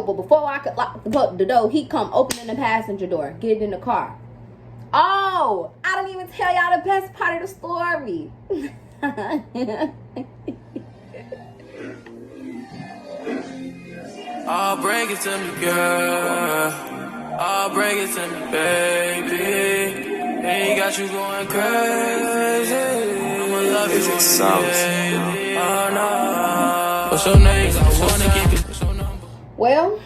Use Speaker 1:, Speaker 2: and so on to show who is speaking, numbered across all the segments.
Speaker 1: but before I could lock the door, he come opening the passenger door, getting in the car. Oh, I didn't even tell y'all the best part of the story.
Speaker 2: I'll break it to me, girl. I'll break it to me, baby. Ain't got you going crazy. I'ma love you daily. Oh no. What's your name? I wanna keep it. What's your number?
Speaker 1: Well,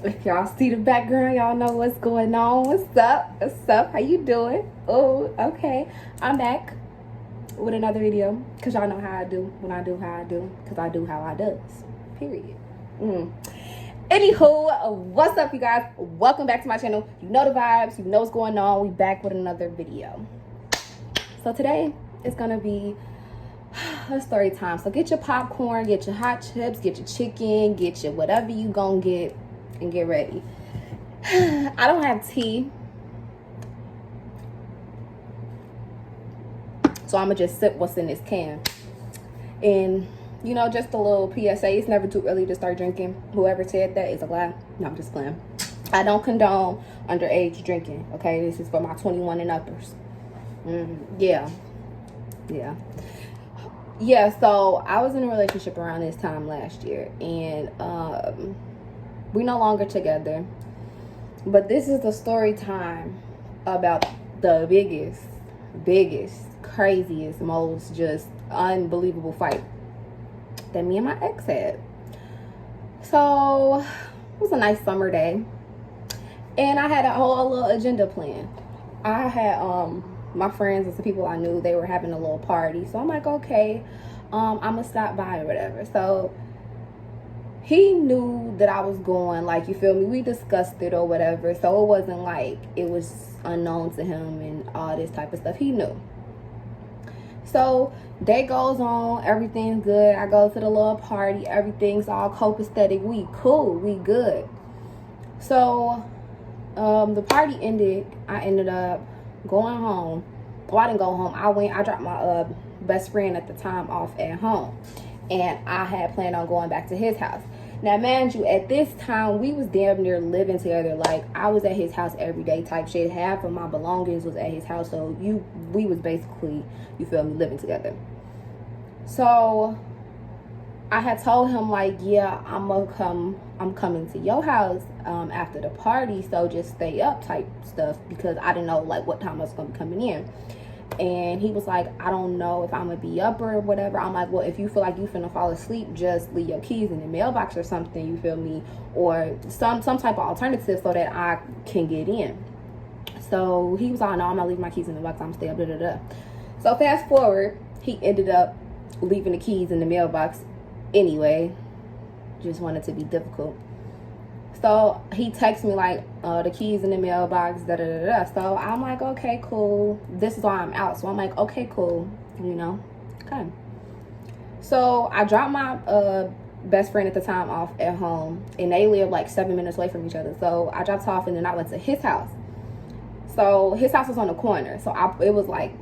Speaker 1: if y'all see the background, y'all know what's going on. What's up? What's up? How you doing? Oh, okay. I'm back with another video because y'all know how I do when I do how I do, because I do how I does. Period. Anywho, what's up, you guys? Welcome back to my channel. You know the vibes, you know what's going on. We back with another video. So today it's gonna be a story time. So get your popcorn, get your hot chips, get your chicken, get your whatever you gonna get, and get ready. I don't have tea, so I'm gonna just sip what's in this can. And you know, just a little PSA, it's never too early to start drinking. Whoever said that is a lie. No, I'm just playing. I don't condone underage drinking, okay? This is for my 21 and uppers. Yeah, so I was in a relationship around this time last year, and we're no longer together. But this is the story time about the biggest, craziest, most just unbelievable fight that me and my ex had. So it was a nice summer day, and I had a whole little agenda plan. I had my friends and some people I knew, they were having a little party, so I'm like, okay, I'm gonna stop by or whatever. So he knew that I was going, like, you feel me, we discussed it or whatever, so it wasn't like it was unknown to him and all this type of stuff. He knew. So day goes on, everything's good. I go to the little party, everything's all copacetic. We cool, we good. So the party ended. I ended up going home. Well, I didn't go home. I dropped my best friend at the time off at home, and I had planned on going back to his house. Now, mind you, at this time, we was damn near living together. Like, I was at his house every day type shit. Half of my belongings was at his house. So we was basically, you feel me, living together. So I had told him, like, yeah, I'm coming to your house after the party. So just stay up type stuff, because I didn't know, like, what time I was going to be coming in. And he was like, I don't know if I'm gonna be up or whatever. I'm like, well, if you feel like you finna fall asleep, just leave your keys in the mailbox or something, you feel me, or some type of alternative so that I can get in. So he was like, no, I'm not leaving my keys in the box, I'm stay up, da da da. So fast forward, he ended up leaving the keys in the mailbox anyway. Just wanted to be difficult. So he texts me like, the keys in the mailbox, da da da da. So I'm like, okay, cool. This is why I'm out. So I'm like, okay, cool. You know, okay. So I dropped my best friend at the time off at home, and they live like 7 minutes away from each other. So I dropped off, and then I went to his house. So his house was on the corner. So it was like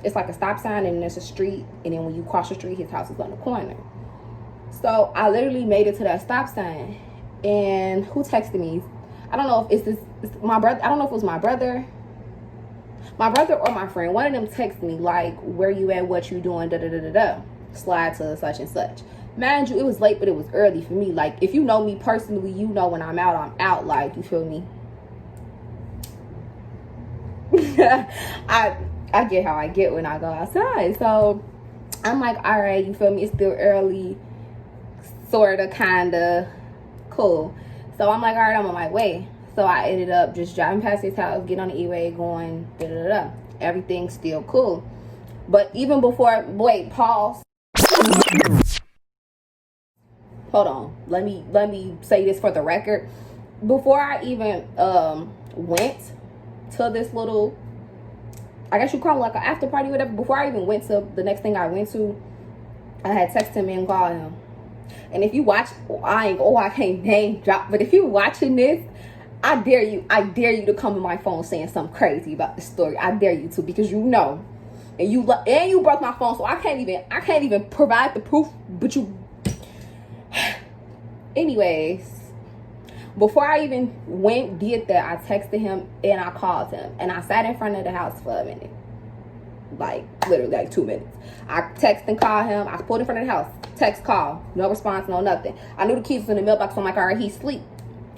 Speaker 1: it's like a stop sign, and there's a street, and then when you cross the street, his house is on the corner. So I literally made it to that stop sign. And who texted me? I don't know if it's my brother. I don't know if it was my brother or my friend. One of them texted me like, where you at, what you doing, da da da da da, slide to such and such. Mind you, it was late, but it was early for me. Like, if you know me personally, you know when I'm out, like, you feel me. I get how I get when I go outside. So I'm like, all right, you feel me, it's still early, sorta, kinda. Cool. So I'm like, all right, I'm on my way. So I ended up just driving past his house, getting on the E-way, going da da da. Everything's still cool. But even before, wait, pause. Hold on. Let me say this for the record. Before I even went to this little, I guess you call it like an after party, whatever. Before I even went to the next thing I went to, I had texted him and called him. And if you watch, I can't name drop, but if you're watching this, I dare you to come to my phone saying something crazy about the story. I dare you to, because you know, and you broke my phone, so I can't even provide the proof. But you, anyways, before I even did that, I texted him and I called him. And I sat in front of the house for a minute. Like, literally, like 2 minutes. I text and call him. I pulled in front of the house. Text, call. No response, no nothing. I knew the keys was in the mailbox. So I'm like, all right, he's asleep.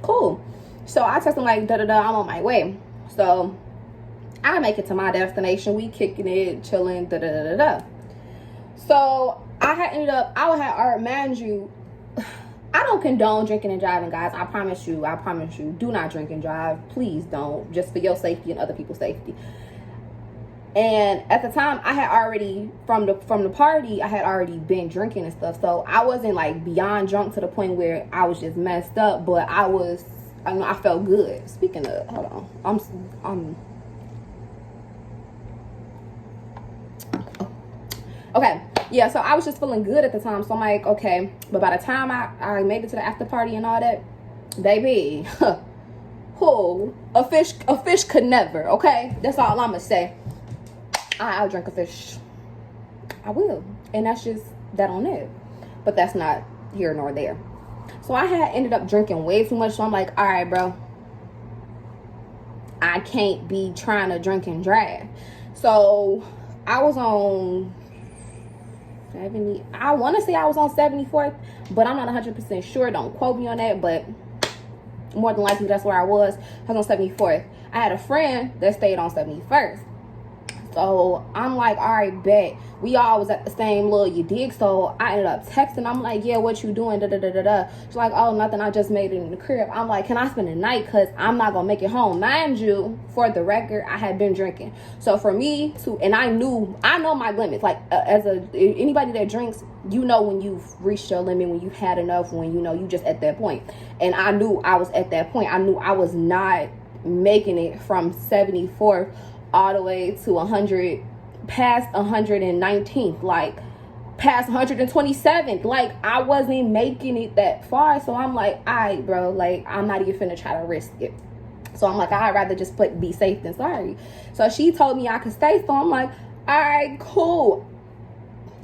Speaker 1: Cool. So I text him like, da-da-da, I'm on my way. So I make it to my destination. We kicking it, chilling, da-da-da-da-da. So I had mind you, I don't condone drinking and driving, guys. I promise you. Do not drink and drive. Please don't. Just for your safety and other people's safety. And at the time, I had already, from the party, I had already been drinking and stuff. So I wasn't like beyond drunk to the point where I was just messed up. But I felt good. Speaking of, hold on. Okay. Yeah, so I was just feeling good at the time. So I'm like, okay. But by the time I made it to the after party and all that, baby, a fish could never, okay? That's all I'm going to say. I'll drink a fish. I will. And that's just that on it. But that's not here nor there. So I had ended up drinking way too much. So I'm like, all right, bro. I can't be trying to drink and drive. So I was on 70. I want to say I was on 74th. But I'm not 100% sure. Don't quote me on that. But more than likely, that's where I was. I was on 74th. I had a friend that stayed on 71st. So I'm like, all right, bet. We all was at the same little, you dig? So I ended up texting. I'm like, yeah, what you doing? Da da da da da. She's like, oh, nothing. I just made it in the crib. I'm like, can I spend the night? Because I'm not going to make it home. Mind you, for the record, I had been drinking. So for me to, and I know my limits. Like, anybody that drinks, you know when you've reached your limit, when you've had enough, when you just at that point. And I knew I was at that point. I knew I was not making it from 74th all the way to 100, past 119th, like past 127th. Like, I wasn't making it that far. So I'm like, all right, bro, like, I'm not even finna try to risk it. So I'm like, I'd rather just be safe than sorry. So she told me I could stay. So I'm like, all right, cool.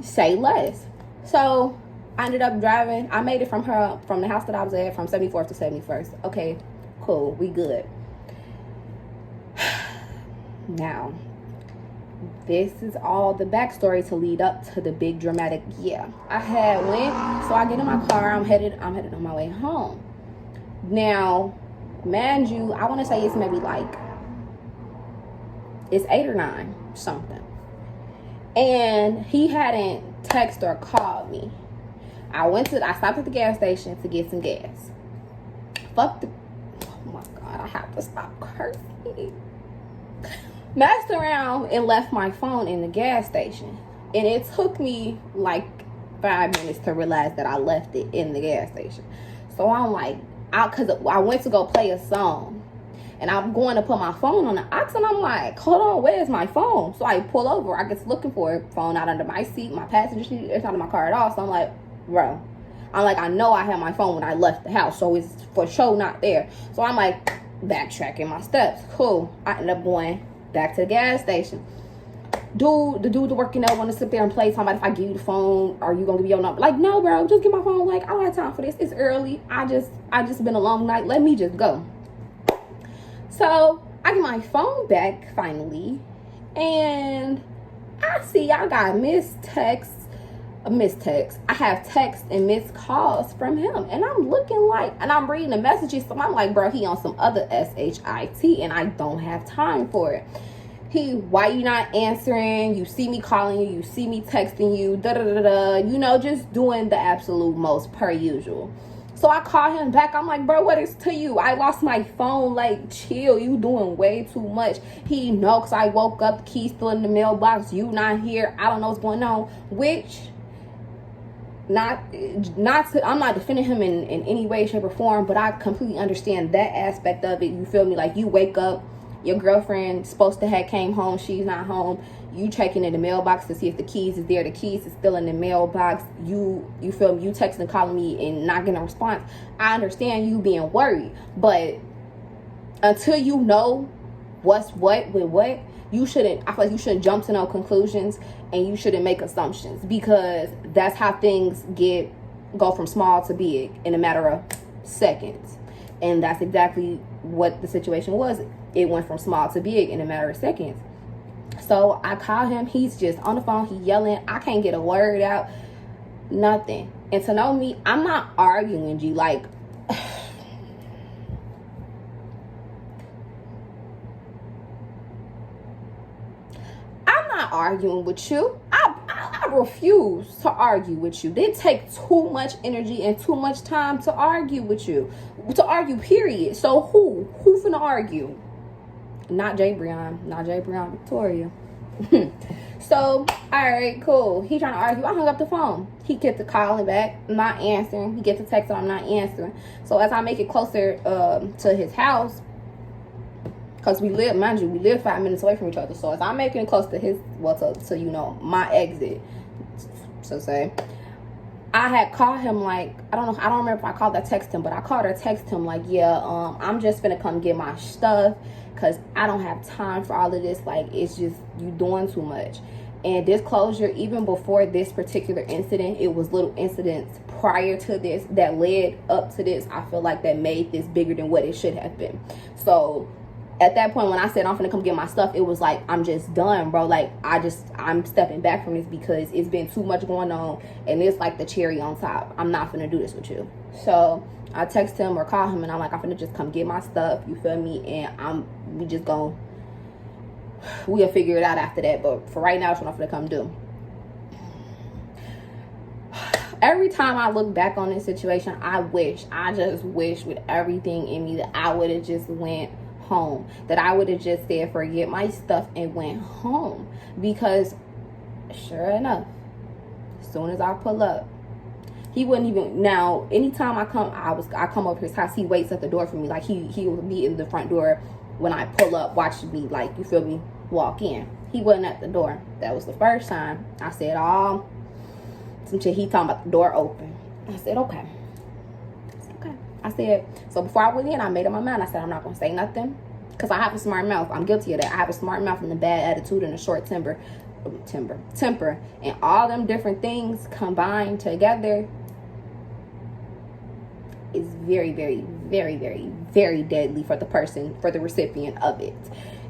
Speaker 1: Say less. So I ended up driving. I made it from the house that I was at, from 74th to 71st. Okay, cool. We good. Now, this is all the backstory to lead up to the big dramatic. Yeah, I had went. So I get in my car. I'm headed on my way home. Now, mind you, I want to say it's maybe like it's 8 or 9 something. And he hadn't texted or called me. I stopped at the gas station to get some gas. Oh my God, I have to stop cursing. Messed around and left my phone in the gas station. And it took me like 5 minutes to realize that I left it in the gas station. So I'm like, because I went to go play a song. And I'm going to put my phone on the aux, and I'm like, hold on, where's my phone? So I pull over. I get looking for it. Phone out under my seat, my passenger seat. It's not in my car at all. So I'm like, bro. I know I had my phone when I left the house. So it's for sure not there. So I'm like, backtracking my steps. Cool. I end up going back to the gas station. The dude working there want to sit there and play. Talking about, if I give you the phone, are you gonna give me your number? Like, no, bro, just give my phone. Like, I don't have time for this. It's early. I just been a long night. Let me just go. So I get my phone back finally, and I see I got missed texts. I have texts and missed calls from him, and I'm looking like, and I'm reading the messages. So I'm like, bro, he on some other shit, and I don't have time for it. Why you not answering? You see me calling you, you see me texting you, just doing the absolute most per usual. So I call him back. I'm like, bro, what is to you? I lost my phone. Like, chill. You doing way too much. He knows I woke up, the key still in the mailbox. You not here. I don't know what's going on. Which, I'm not defending him in any way, shape, or form, but I completely understand that aspect of it. You feel me? Like, you wake up, your girlfriend's supposed to have came home. She's not home. You checking in the mailbox to see if the keys is there. The keys is still in the mailbox. You feel me? You texting, calling me, and not getting a response. I understand you being worried, but until you know what's what with what, I feel like you shouldn't jump to no conclusions, and you shouldn't make assumptions, because that's how things get go from small to big in a matter of seconds. And that's exactly what the situation was. It went from small to big in a matter of seconds. So I call him. He's just on the phone. He yelling. I can't get a word out. Nothing. And to know me, I'm not arguing, G. Like, I'm not arguing with you. I refuse to argue with you. It takes too much energy and too much time to argue with you. To argue, period. So who finna argue? Not Jay Breon. Not Jay Breon Victoria. So, alright, cool. He trying to argue. I hung up the phone. He kept calling back, not answering. He gets a text, I'm not answering. So as I make it closer to his house, because we live, mind you, we live 5 minutes away from each other. So as I'm making it close to his, to you know, my exit, so say, I had called him like, I don't remember if I called or text him, but I called or text him like, yeah, I'm just gonna come get my stuff because I don't have time for all of this. Like, it's just, you doing too much. And disclosure, even before this particular incident, it was little incidents prior to this that led up to this. I feel like that made this bigger than what it should have been. So at that point, when I said I'm gonna come get my stuff, it was like, I'm just done, bro. Like, I'm stepping back from this because it's been too much going on, and it's like the cherry on top. I'm not gonna do this with you. So I text him or call him, and I'm like, I'm gonna just come get my stuff, you feel me? And we'll figure it out after that. But for right now, it's what I'm gonna come do. Every time I look back on this situation, I just wish with everything in me that I would have just went home, that I would have just said forget my stuff and went home. Because sure enough, as soon as I pull up, he wouldn't even, now anytime I come over his house, he waits at the door for me. Like, he will be in the front door when I pull up, watching me, like, you feel me, walk in. He wasn't at the door. That was the first time. I said, oh, some shit, he talking about the door open. I said, okay. I said, so before I went in, I made up my mind. I said, I'm not going to say nothing because I have a smart mouth. I'm guilty of that. I have a smart mouth and a bad attitude and a short temper. And all them different things combined together is very, very, very, very, very deadly for the person, for the recipient of it.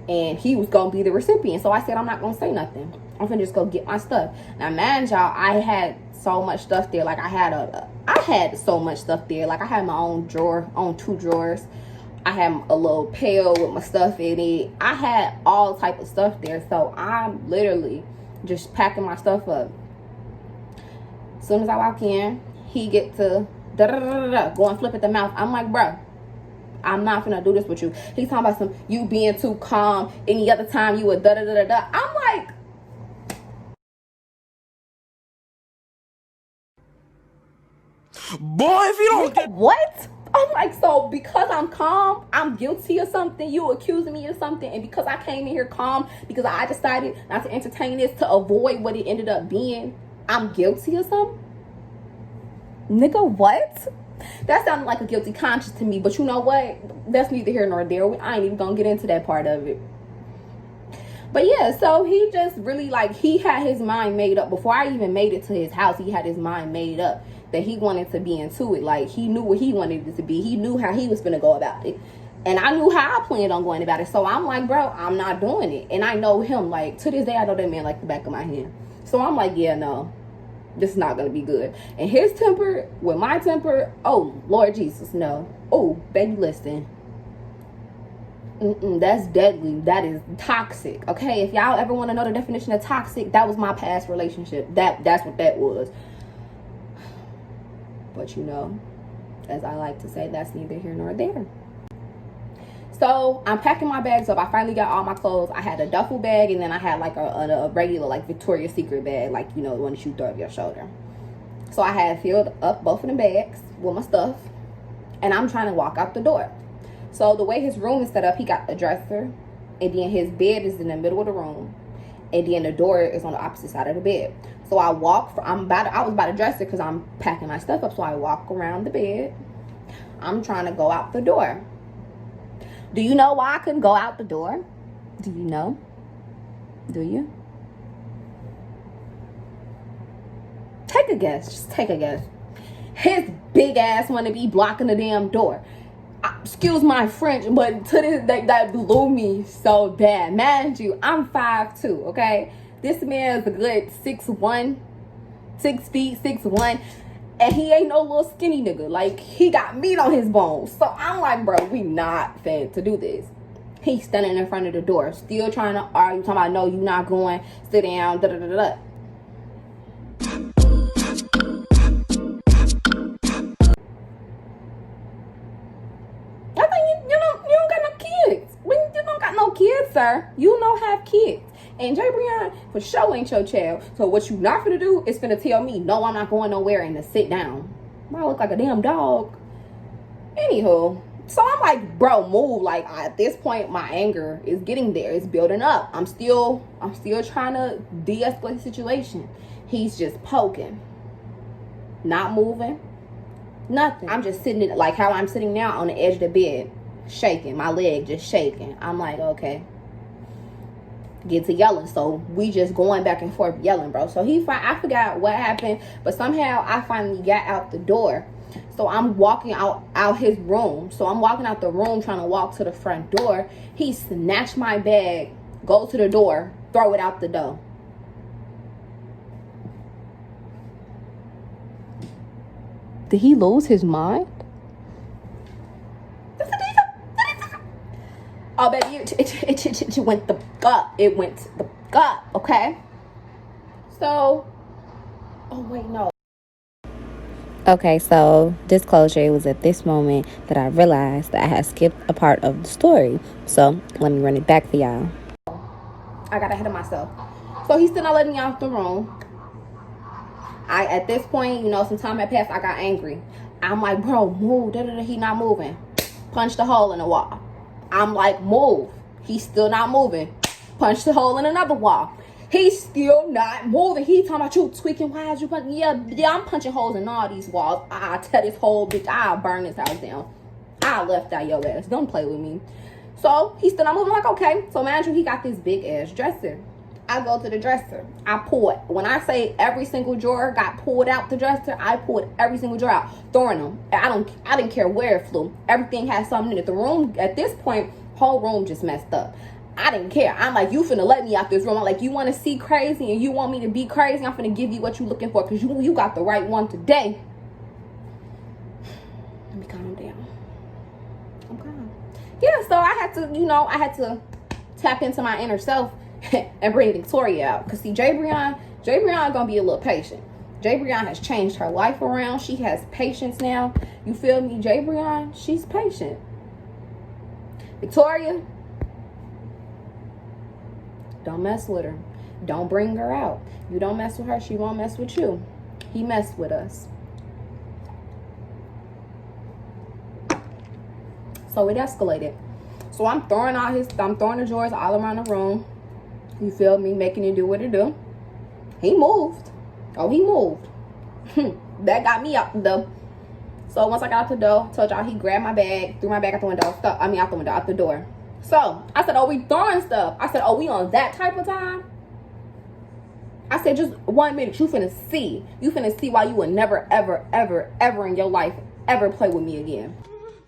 Speaker 1: And he was going to be the recipient. So I said, I'm not going to say nothing. I'm going to just go get my stuff. Now, mind y'all, I had so much stuff there. Like, I had so much stuff there. Like, I had my own drawer, two drawers. I had a little pail with my stuff in it. I had all type of stuff there. So I'm literally just packing my stuff up. As soon as I walk in, he get to go and flip at the mouth. I'm like, bro, I'm not gonna do this with you. He's talking about you being too calm. Any other time you would I'm like,
Speaker 2: boy, if you don't get
Speaker 1: what? I'm like, so because I'm calm, I'm guilty of something, you accusing me of something, and because I came in here calm, because I decided not to entertain this to avoid what it ended up being, I'm guilty of something? Nigga, what? That sounded like a guilty conscience to me, but you know what? That's neither here nor there. I ain't even gonna get into that part of it. But yeah, so he just really, like, he had his mind made up. Before I even made it to his house, he had his mind made up that he wanted to be into it. Like, he knew what he wanted it to be. He knew how he was gonna go about it. And I knew how I planned on going about it. So I'm like, bro, I'm not doing it. And I know him. Like, to this day, I know that man like the back of my hand. So I'm like, yeah, no, this is not gonna be good. And his temper with my temper, oh, Lord Jesus, no. Oh, baby, listen. That's deadly. That is toxic. Okay, if y'all ever want to know the definition of toxic, that was my past relationship. That's what that was. But you know, as I like to say, that's neither here nor there. So I'm packing my bags up. I finally got all my clothes. I had a duffel bag, and then I had like a regular, like, Victoria's Secret bag, like, you know, the one that you throw over your shoulder. So I had filled up both of the bags with my stuff, and I'm trying to walk out the door. So the way his room is set up, he got a dresser, and then his bed is in the middle of the room, and then the door is on the opposite side of the bed. So I was by the dresser because I'm packing my stuff up. So I walk around the bed. I'm trying to go out the door. Do you know why I couldn't go out the door? Do you know? Do you? Take a guess. Just take a guess. His big ass want to be blocking the damn door. Excuse my French, but to this that blew me so bad. Mind you, I'm 5'2", okay? This man is a good 6'1", 6 feet, 6'1", and he ain't no little skinny nigga. Like, he got meat on his bones. So I'm like, bro, we not fit to do this. He's standing in front of the door, still trying to argue, talking about, no, you not going, sit down, da-da-da-da. No kids, sir. You don't have kids. And Jay Brian for sure ain't your child. So what you not finna do is finna tell me, no, I'm not going nowhere, and to sit down. I look like a damn dog. Anywho, so I'm like, bro, move. Like, at this point, my anger is getting there. It's building up. I'm still trying to de-escalate the situation. He's just poking, not moving, nothing. I'm just sitting like how I'm sitting now on the edge of the bed, shaking, my leg just shaking. I'm like, okay, get to yelling. So we just going back and forth yelling, bro. So I forgot what happened, but somehow I finally got out the door. So I'm walking out his room. So I'm walking out the room trying to walk to the front door. He snatched my bag, go to the door, throw it out the door. Did he lose his mind? Oh, baby, it went the gut. It went the gut, okay? So, oh, wait, no. Okay, so disclosure, it was at this moment that I realized that I had skipped a part of the story. So, let me run it back for y'all. I got ahead of myself. So, he's still not letting me out the room. At this point, you know, some time had passed, I got angry. I'm like, bro, move. He not moving. Punch the hole in the wall. I'm like, move. He's still not moving. Punch the hole in another wall. He's still not moving. He talking about you tweaking. Why is you punching? Yeah, I'm punching holes in all these walls. I'll tell this whole bitch, I'll burn this house down. I left out your ass. Don't play with me. So he's still not moving. I'm like, okay. So imagine he got this big ass dresser. I go to the dresser. I pull it. When I say every single drawer got pulled out the dresser, I pulled every single drawer out, throwing them. I didn't care where it flew. Everything had something in it. The room, at this point, whole room just messed up. I didn't care. I'm like, you finna let me out this room. I'm like, you want to see crazy and you want me to be crazy? I'm finna give you what you looking for, because you got the right one today. Let me calm down. I'm calm. Yeah, so I had to tap into my inner self and bring Victoria out. Because see, Jay Brian gonna be a little patient. Jay Brian has changed her life around. She has patience now. You feel me? Jay Brian, she's patient. Victoria, don't mess with her. Don't bring her out. You don't mess with her, she won't mess with you. He messed with us. So it escalated. So I'm throwing the drawers all around the room. You feel me? Making it do what it do. He moved. Oh, he moved. That got me out the door. So once I got out the door, told y'all he grabbed my bag, threw my bag out the window. Out the door. So I said, oh, we throwing stuff. I said, oh, we on that type of time? I said, just 1 minute. You finna see. You finna see why you would never, ever, ever, ever in your life ever play with me again.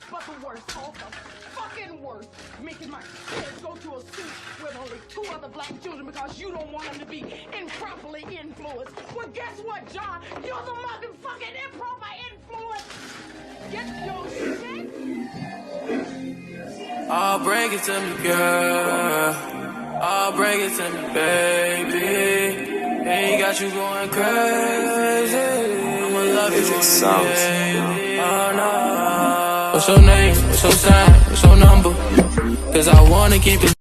Speaker 3: But the worst, all the fucking worst, making my kids go to a suit with only 2 other black children because you don't want them to be improperly influenced. Well, guess what, John? You're the motherfucking improper influence. Get your shit.
Speaker 2: I'll break it to me, girl. I'll break it to me, baby. Ain't got you going crazy. I'ma love you daily. Oh no. What's your name? What's your sign? What's your number? 'Cause I wanna keep it.